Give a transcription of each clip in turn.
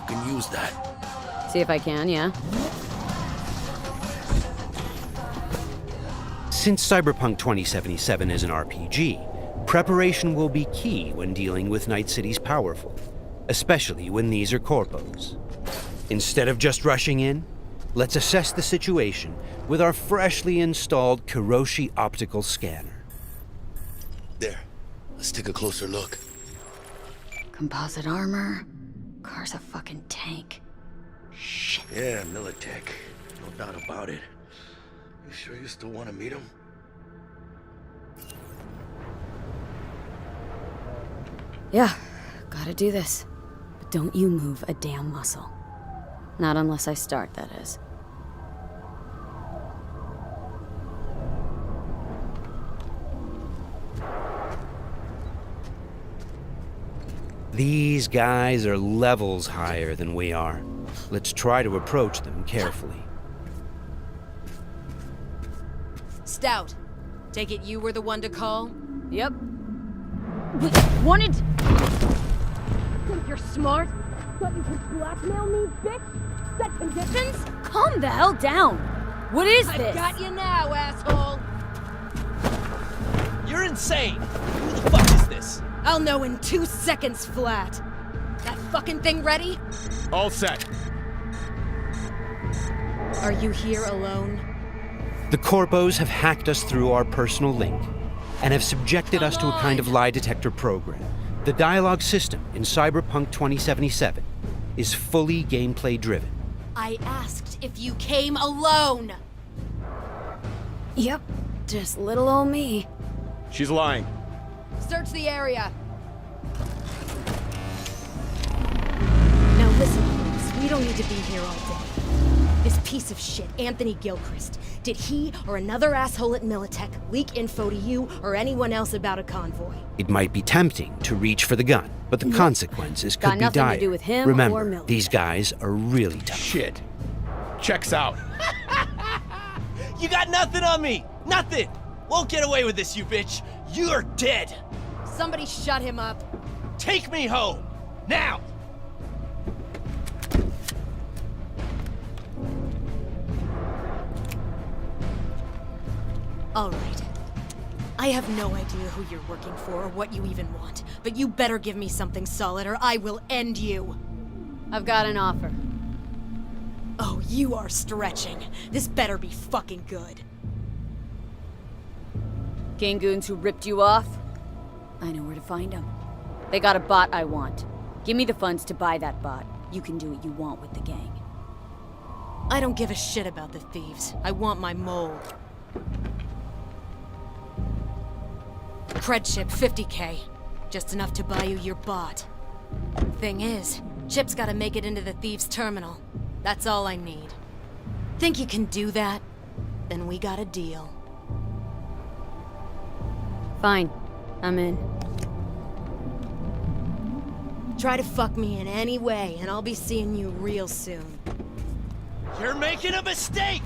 can use that. See if I can, yeah? Since Cyberpunk 2077 is an RPG, preparation will be key when dealing with Night City's powerful, especially when these are corpos. Instead of just rushing in, let's assess the situation with our freshly installed Kiroshi optical scanner. There. Let's take a closer look. Composite armor. Car's a fucking tank. Shit. Yeah, Militech. No doubt about it. You sure you still want to meet him? Yeah, gotta do this. But don't you move a damn muscle. Not unless I start, that is. These guys are levels higher than we are. Let's try to approach them carefully. Stout. Take it you were the one to call? Yep. Wanted... Think you're smart? Thought you could blackmail me, bitch? Set conditions? Calm the hell down! What is this? I've got you now, asshole! You're insane! Who the fuck is this? I'll know in 2 seconds flat. That fucking thing ready? All set. Are you here alone? The corpos have hacked us through our personal link and have subjected us to a kind of lie detector program. The dialogue system in Cyberpunk 2077 is fully gameplay driven. I asked if you came alone! Yep, just little old me. She's lying. Search the area. Now listen, please. We don't need to be here all day. This piece of shit, Anthony Gilchrist, did he or another asshole at Militech leak info to you or anyone else about a convoy? It might be tempting to reach for the gun, but the consequences could Got be nothing dire. to do with him or Remember, Militech. these guys are really tough. Shit. Checks out. You got nothing on me! Nothing! Won't get away with this, you bitch! You're dead! Somebody shut him up. Take me home! Now! All right. I have no idea who you're working for or what you even want, but you better give me something solid or I will end you. I've got an offer. Oh, you are stretching. This better be fucking good. Gang goons who ripped you off? I know where to find them. They got a bot I want. Give me the funds to buy that bot. You can do what you want with the gang. I don't give a shit about the thieves. I want my mold. Cred chip, 50K. Just enough to buy you your bot. Thing is, chip's gotta make it into the thieves' terminal. That's all I need. Think you can do that? Then we got a deal. Fine. I'm in. Try to fuck me in any way, and I'll be seeing you real soon. You're making a mistake!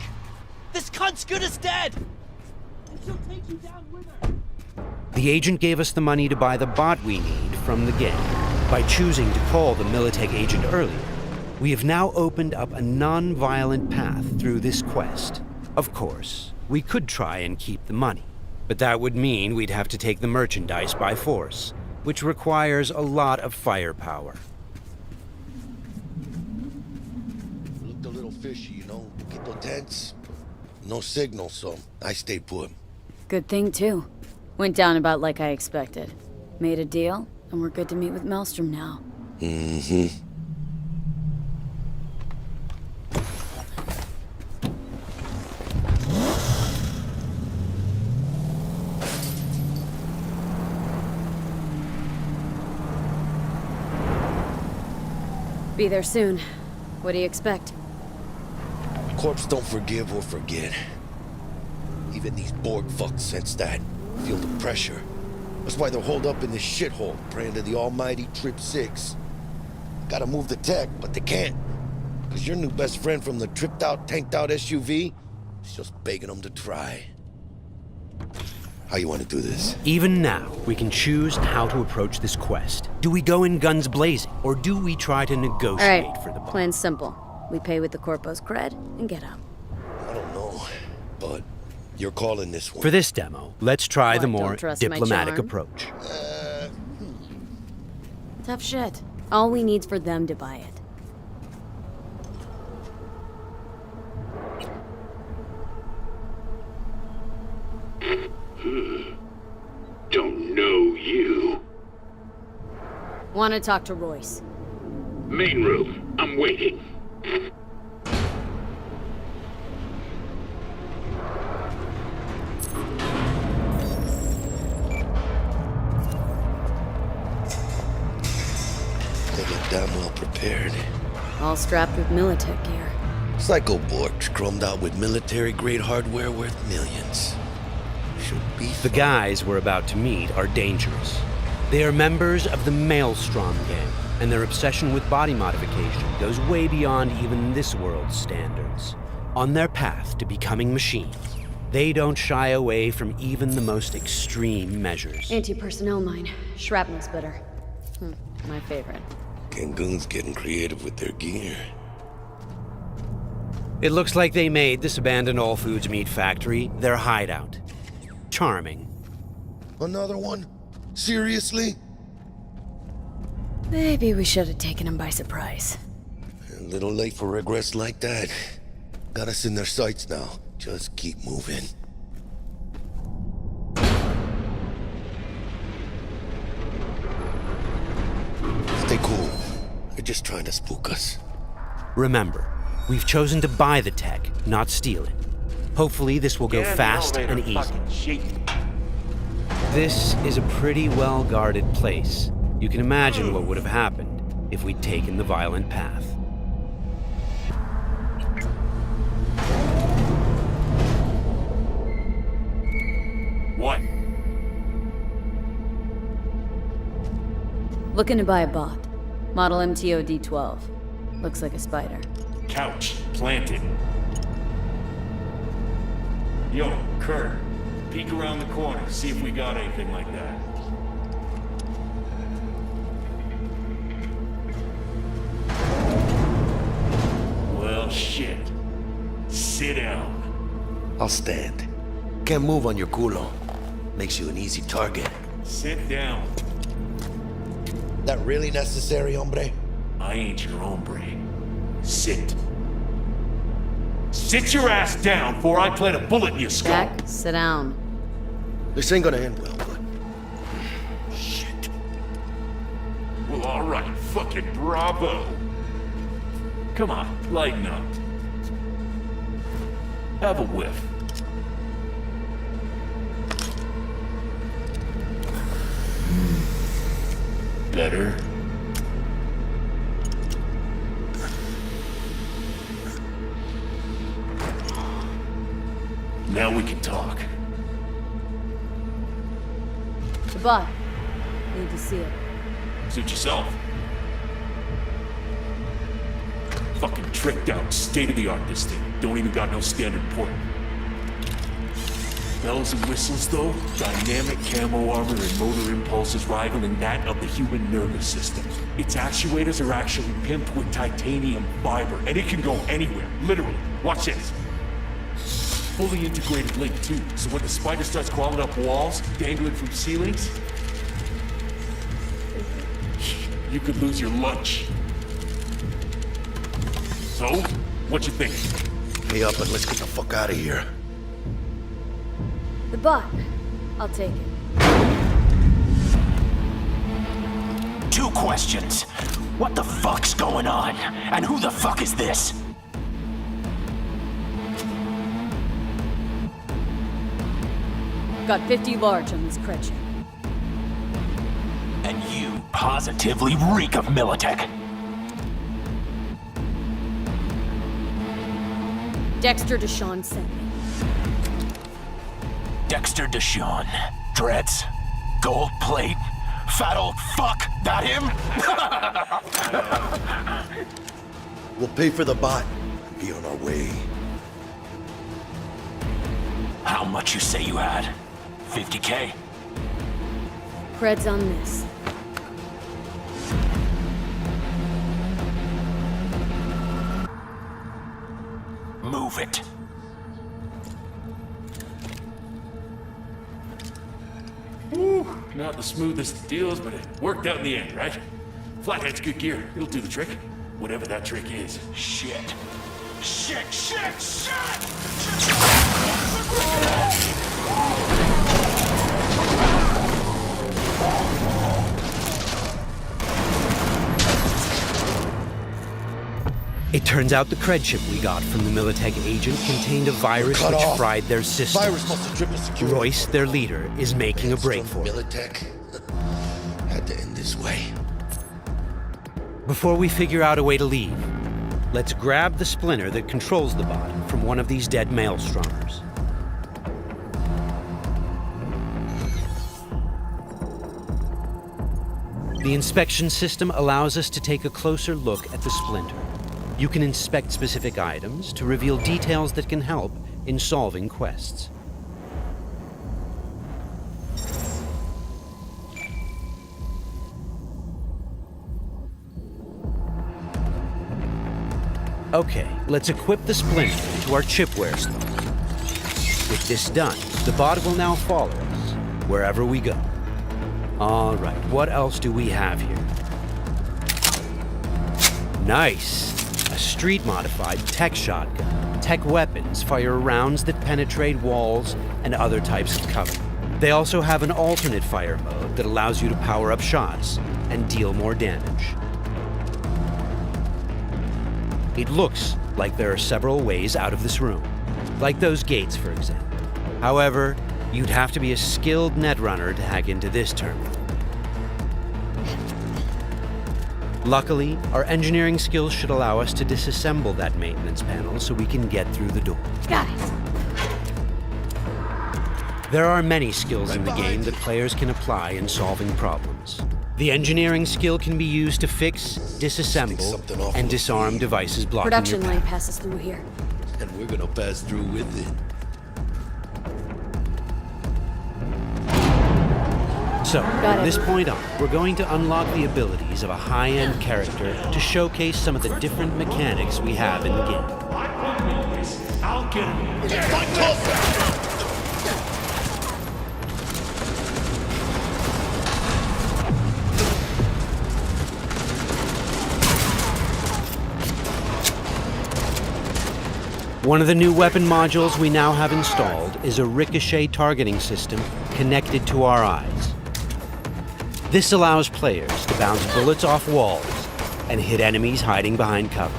This cunt's good as dead! And she'll take you down with her! The agent gave us the money to buy the bot we need from the gang. By choosing to call the Militech agent earlier, we have now opened up a non-violent path through this quest. Of course, we could try and keep the money, but that would mean we'd have to take the merchandise by force, which requires a lot of firepower. Looked a little fishy, you know, poquito tense. No signal, so I stayed put. Good thing, too. Went down about like I expected. Made a deal, and we're good to meet with Maelstrom now. Mm-hmm. Be there soon. What do you expect? Corps don't forgive or forget. Even these Borg fucks sense that. Feel the pressure. That's why they're holed up in this shithole, praying to the almighty Trip 6. Gotta move the tech, but they can't. Cause your new best friend from the tripped out, tanked out SUV is just begging them to try. How you want to do this? Even now, we can choose how to approach this quest. Do we go in guns blazing, or do we try to negotiate for the bond? Plan's simple. We pay with the Corpo's cred and get out. I don't know, but you're calling this one. For this demo, let's try the What, more don't trust my diplomatic charm? approach. Tough shit. All we need's for them to buy it. Don't know you. Want to talk to Royce. Main room. I'm waiting. They look damn well prepared. All strapped with Militech gear. Psycho Borgs chromed out with military-grade hardware worth millions. Should be The guys we're about to meet are dangerous. They are members of the Maelstrom gang, and their obsession with body modification goes way beyond even this world's standards. On their path to becoming machines, they don't shy away from even the most extreme measures. Anti-personnel mine. Shrapnel splitter. My favorite. Cancun's getting creative with their gear. It looks like they made this abandoned all foods meat factory their hideout. Charming. Another one? Seriously? Maybe we should have taken him by surprise. A little late for regrets like that. Got us in their sights now. Just keep moving. Stay cool. They're just trying to spook us. Remember, we've chosen to buy the tech, not steal it. Hopefully this will go fast and easy. This is a pretty well-guarded place. You can imagine what would have happened if we'd taken the violent path. What? Looking to buy a bot. Model MTO D12. Looks like a spider. Couch planted. Yo, Kurt. Peek around the corner, see if we got anything like that. Well, shit. Sit down. I'll stand. Can't move on your culo. Makes you an easy target. Sit down. That really necessary, hombre? I ain't your hombre. Sit. Sit your ass down before I plant a bullet in your skull. Jack, sit down. This ain't gonna end well, but... Shit. Well, alright, fucking bravo. Come on, lighten up. Have a whiff. Better. Now we can talk. The bot. Need to see it. Suit yourself. Fucking tricked out, state-of-the-art this thing. Don't even got no standard port. Bells and whistles though, dynamic camo armor and motor impulses rivaling that of the human nervous system. Its actuators are actually pimped with titanium fiber, and it can go anywhere, literally. Watch this. Fully integrated link too, so when the spider starts crawling up walls, dangling from ceilings, you could lose your lunch. So, what you think? Pay up and let's get the fuck out of here. The bot. I'll take it. 2 questions. What the fuck's going on? And who the fuck is this? Got 50 large on this cred chip. And you positively reek of Militech. Dexter Deshawn sent me. Dexter Deshawn. Dreads. Gold plate. Fat old fuck. That him? We'll pay for the bot and be on our way. How much you say you had? 50K? Cred's on this. Move it. Not the smoothest deals, but it worked out in the end, right? Flathead's good gear. It'll do the trick. Whatever that trick is. Shit. Shit! It turns out the cred chip we got from the Militech agent contained a virus Cut which off. fried their system. Virus must have tripped the security. Royce, their leader, is making a break for it. Militech had to end this way. Before we figure out a way to leave, let's grab the splinter that controls the bot from one of these dead maelstrommers. The inspection system allows us to take a closer look at the splinter. You can inspect specific items to reveal details that can help in solving quests. Okay, let's equip the splinter to our chipware slot. With this done, the bot will now follow us wherever we go. All right, what else do we have here? Nice! A street-modified tech shotgun. Tech weapons fire rounds that penetrate walls and other types of cover. They also have an alternate fire mode that allows you to power up shots and deal more damage. It looks like there are several ways out of this room, like those gates, for example. However, you'd have to be a skilled netrunner to hack into this terminal. Luckily, our engineering skills should allow us to disassemble that maintenance panel so we can get through the door. Got it. There are many skills in the game that players can apply in solving problems. The engineering skill can be used to fix, disassemble, and disarm devices blocking Production your lane path. passes through here. And we're gonna pass through with it. So, Got from it. this point on, we're going to unlock the abilities of a high-end character to showcase some of the different mechanics we have in the game. I'll get him. Fight closer! One of the new weapon modules we now have installed is a ricochet targeting system connected to our eyes. This allows players to bounce bullets off walls and hit enemies hiding behind cover.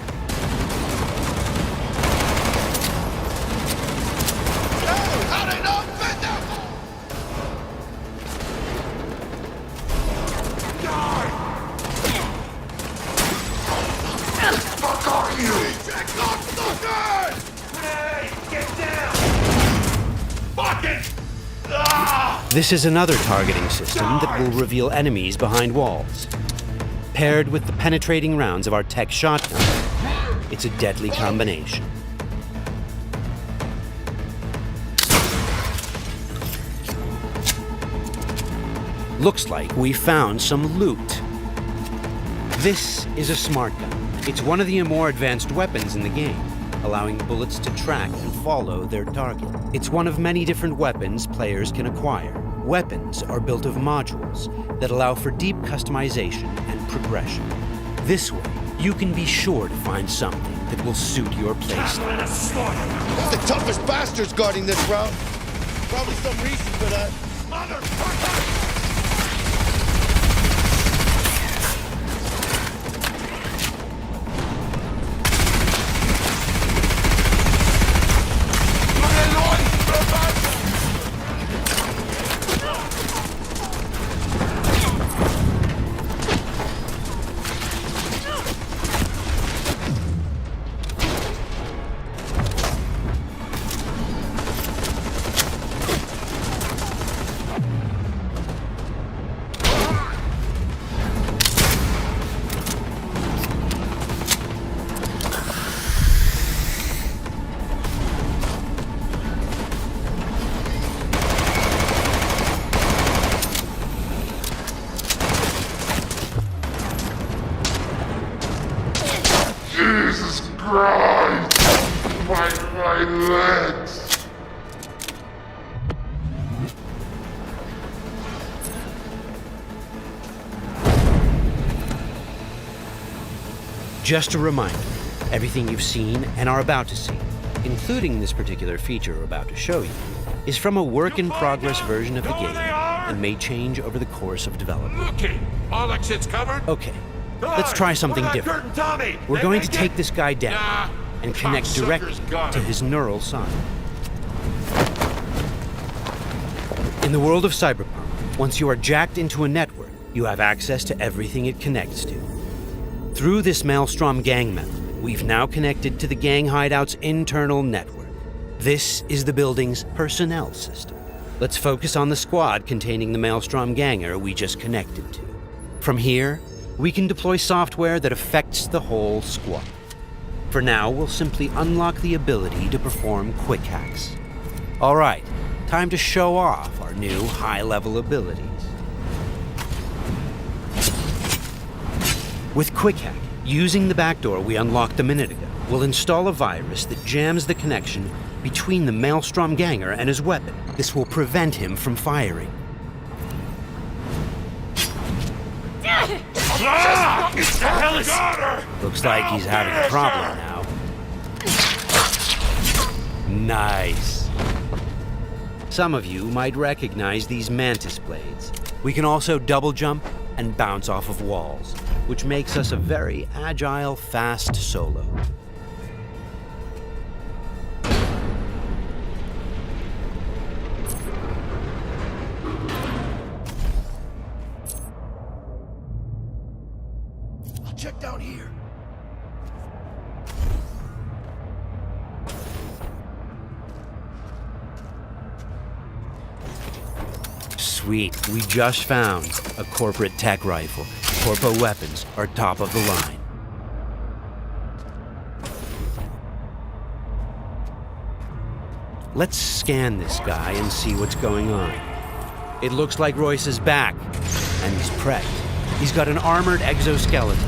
This is another targeting system that will reveal enemies behind walls. Paired with the penetrating rounds of our tech shotgun, it's a deadly combination. Looks like we found some loot. This is a smart gun. It's one of the more advanced weapons in the game, allowing bullets to track and follow their target. It's one of many different weapons players can acquire. Weapons are built of modules that allow for deep customization and progression. This way, you can be sure to find something that will suit your playstyle. That's the toughest bastards guarding this route. Probably some reason for that. Motherfucker! Jesus Christ! My legs! Just a reminder, everything you've seen and are about to see, including this particular feature we're about to show you, is from a work-in-progress version of the game and may change over the course of development. Okay, all that shit's covered? Okay, let's try something different. We're going to take this guy down and connect directly to his neural side. In the world of Cyberpunk, once you are jacked into a network, you have access to everything it connects to. Through this Maelstrom gang member, we've now connected to the gang hideout's internal network. This is the building's personnel system. Let's focus on the squad containing the Maelstrom ganger we just connected to. From here, we can deploy software that affects the whole squad. For now, we'll simply unlock the ability to perform quick hacks. All right, time to show off our new high-level abilities. With Quick Hack, using the backdoor we unlocked a minute ago, we'll install a virus that jams the connection between the Maelstrom ganger and his weapon. This will prevent him from firing. Looks like he's having a problem now. Nice. Some of you might recognize these mantis blades. We can also double jump and bounce off of walls, which makes us a very agile, fast solo. I'll check down here. Sweet, we just found a corporate tech rifle. Corpo weapons are top of the line. Let's scan this guy and see what's going on. It looks like Royce is back, and he's prepped. He's got an armored exoskeleton.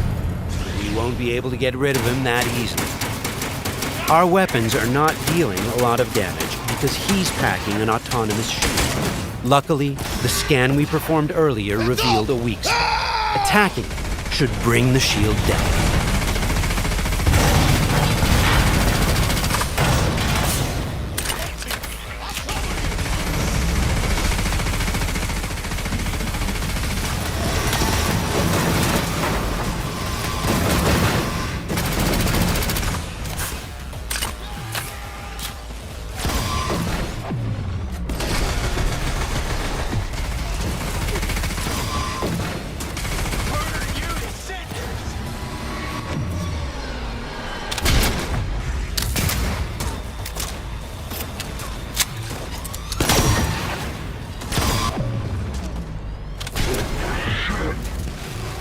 We won't be able to get rid of him that easily. Our weapons are not dealing a lot of damage because he's packing an autonomous shield. Luckily, the scan we performed earlier revealed a weak spot. Attacking it should bring the shield down.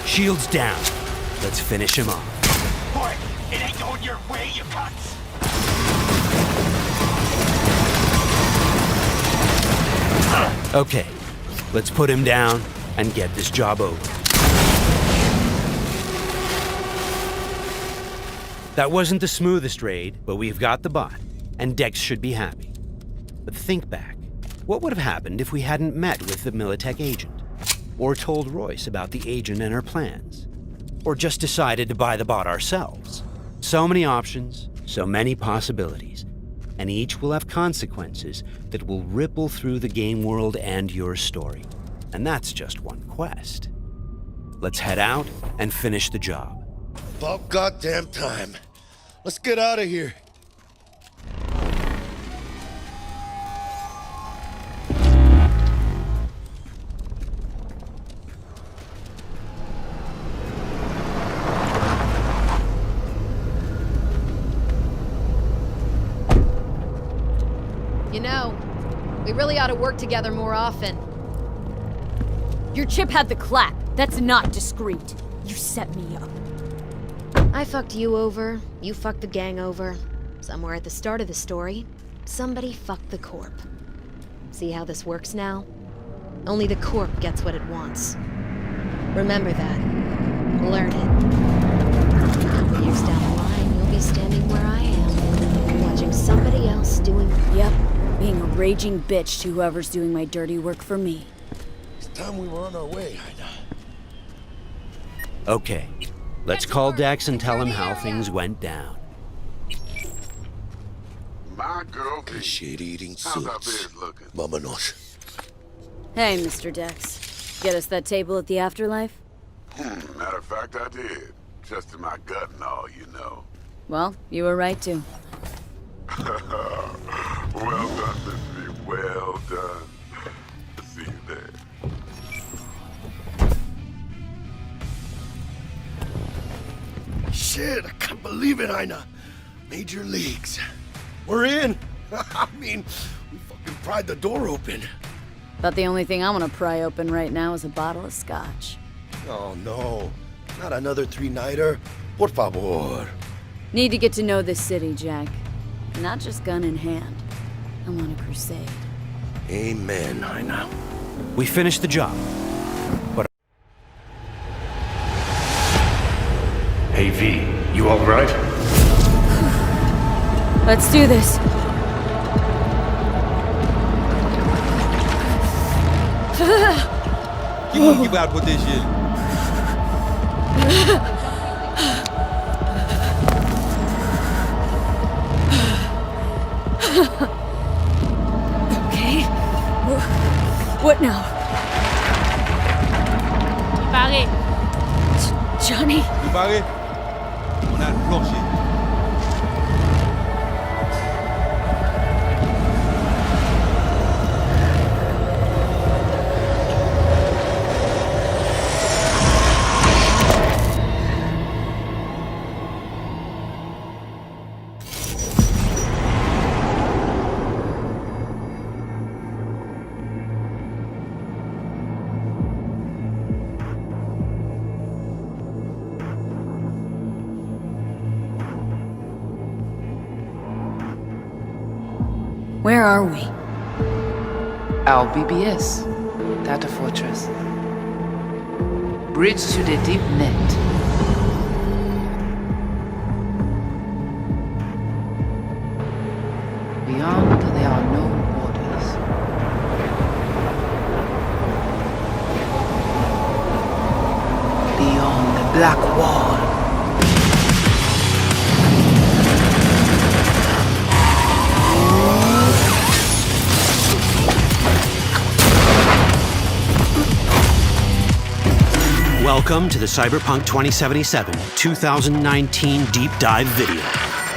Shield's down. Let's finish him off. Boy, it ain't going your way, you cunts! Okay, let's put him down and get this job over. That wasn't the smoothest raid, but we've got the bot, and Dex should be happy. But think back. What would have happened if we hadn't met with the Militech agent? Or told Royce about the agent and her plans? Or just decided to buy the bot ourselves? So many options, so many possibilities, and each will have consequences that will ripple through the game world and your story. And that's just one quest. Let's head out and finish the job. About goddamn time. Let's get out of here. You know, we really ought to work together more often. Your chip had the clap. That's not discreet. You set me up. I fucked you over, you fucked the gang over. Somewhere at the start of the story, somebody fucked the Corp. See how this works now? Only the Corp gets what it wants. Remember that. Learn it. Years down the line, you'll raging bitch to whoever's doing my dirty work for me. It's time we were on our way, Ina. Okay, let's call Dex and tell him how things went down. My girl, Shit-eating how's our suits. biz looking? Vámonos. Hey, Mr. Dex. Get us that table at the afterlife? Matter of fact, I did. Just in my gut and all, you know. Well, you were right to. Well done, Miss V. Well done. See you there. Shit, I can't believe it, Ina. Major leagues. We're in. I mean, we fucking pried the door open. But the only thing I want to pry open right now is a bottle of scotch. Oh, no. Not another three-nighter. Por favor. Need to get to know this city, Jack. Not just gun in hand. I want a crusade. Amen, Ina. We finished the job. But Hey V, you alright? Let's do this. Keep out with this shit. Okay. What now? Barré. Johnny? You barré? On a le plancher. Where are we? Our BBS, Data Fortress. Bridge to the deep net. Beyond, there are no borders. Beyond the black wall. welcome to the Cyberpunk 2077 2019 Deep Dive video.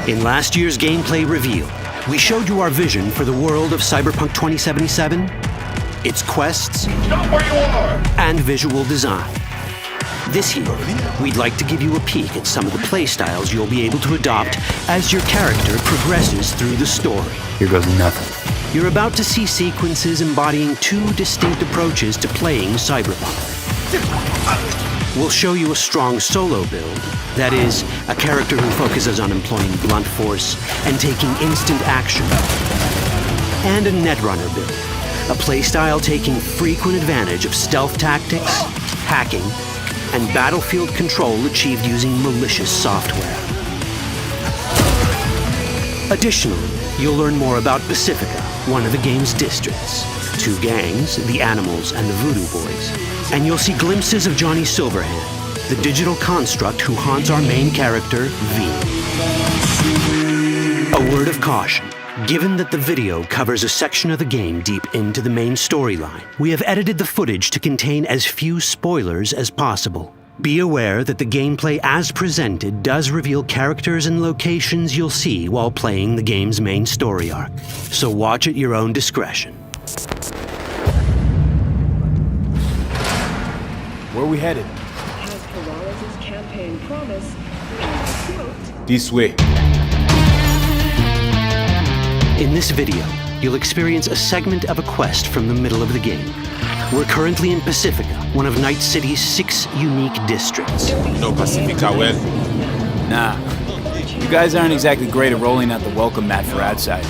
In last year's gameplay reveal, we showed you our vision for the world of Cyberpunk 2077, its quests, Stop where you are! and visual design. This year, we'd like to give you a peek at some of the playstyles you'll be able to adopt as your character progresses through the story. Here goes nothing. You're about to see sequences embodying two distinct approaches to playing Cyberpunk. We'll show you a strong solo build, that is, a character who focuses on employing blunt force and taking instant action, and a netrunner build, a playstyle taking frequent advantage of stealth tactics, hacking, and battlefield control achieved using malicious software. Additionally, you'll learn more about Pacifica, one of the game's districts, two gangs, the Animals and the Voodoo Boys, and you'll see glimpses of Johnny Silverhand, the digital construct who haunts our main character, V. A word of caution. Given that the video covers a section of the game deep into the main storyline, we have edited the footage to contain as few spoilers as possible. Be aware that the gameplay as presented does reveal characters and locations you'll see while playing the game's main story arc, so watch at your own discretion. Where are we headed? As Probamos' campaign promise, quote, This way. In this video, you'll experience a segment of a quest from the middle of the game. We're currently in Pacifica, one of Night City's 6 unique districts. No Pacifica well. Nah. You guys aren't exactly great at rolling out the welcome mat for outsiders.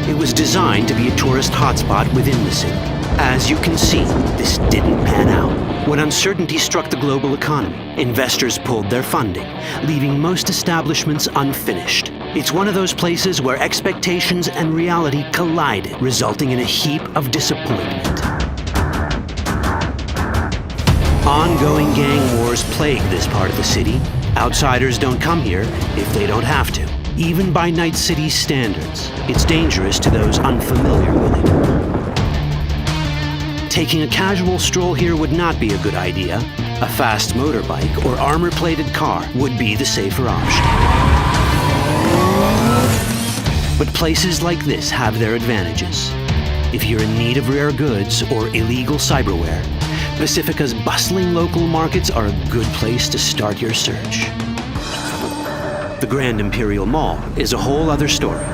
It was designed to be a tourist hotspot within the city. As you can see, this didn't pan out. When uncertainty struck the global economy, investors pulled their funding, leaving most establishments unfinished. It's one of those places where expectations and reality collided, resulting in a heap of disappointment. Ongoing gang wars plague this part of the city. Outsiders don't come here if they don't have to. Even by Night City's standards, it's dangerous to those unfamiliar with it. Taking a casual stroll here would not be a good idea. A fast motorbike or armor-plated car would be the safer option. But places like this have their advantages. If you're in need of rare goods or illegal cyberware, Pacifica's bustling local markets are a good place to start your search. The Grand Imperial Mall is a whole other story.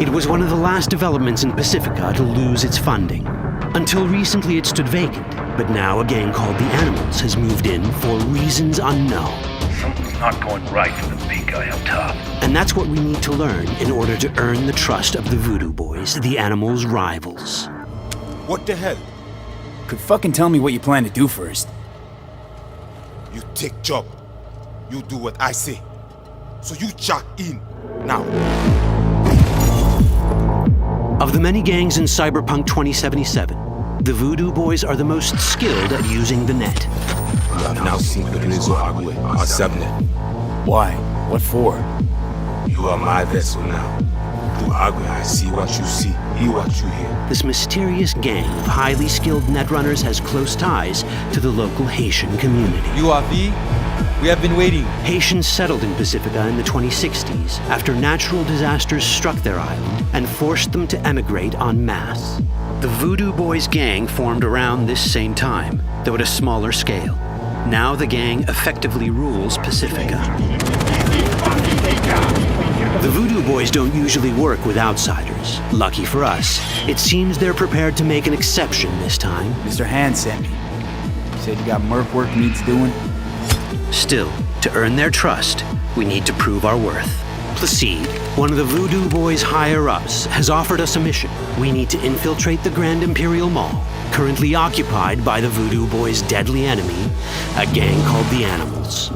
It was one of the last developments in Pacifica to lose its funding. Until recently it stood vacant, but now a gang called the Animals has moved in for reasons unknown. Something's not going right for the big guy up top. And that's what we need to learn in order to earn the trust of the Voodoo Boys, the Animals' rivals. What the hell? Could fucking tell me what you plan to do first. You take job. You do what I say. So you jack in, now. Of the many gangs in Cyberpunk 2077, the Voodoo Boys are the most skilled at using the net. You have now seen Perelezo Agwe, our subnet. Why? What for? You are my vessel now. Through Agwe, I see what you see, hear what you hear. This mysterious gang of highly skilled netrunners has close ties to the local Haitian community. You are V? We have been waiting. Haitians settled in Pacifica in the 2060s after natural disasters struck their island and forced them to emigrate en masse. The Voodoo Boys gang formed around this same time, though at a smaller scale. Now the gang effectively rules Pacifica. The Voodoo Boys don't usually work with outsiders. Lucky for us, it seems they're prepared to make an exception this time. Mr. Hand sent me. Said you got merc work needs doing. Still, to earn their trust, we need to prove our worth. Placide, one of the Voodoo Boys' higher-ups, has offered us a mission. We need to infiltrate the Grand Imperial Mall, currently occupied by the Voodoo Boys' deadly enemy, a gang called the Animals.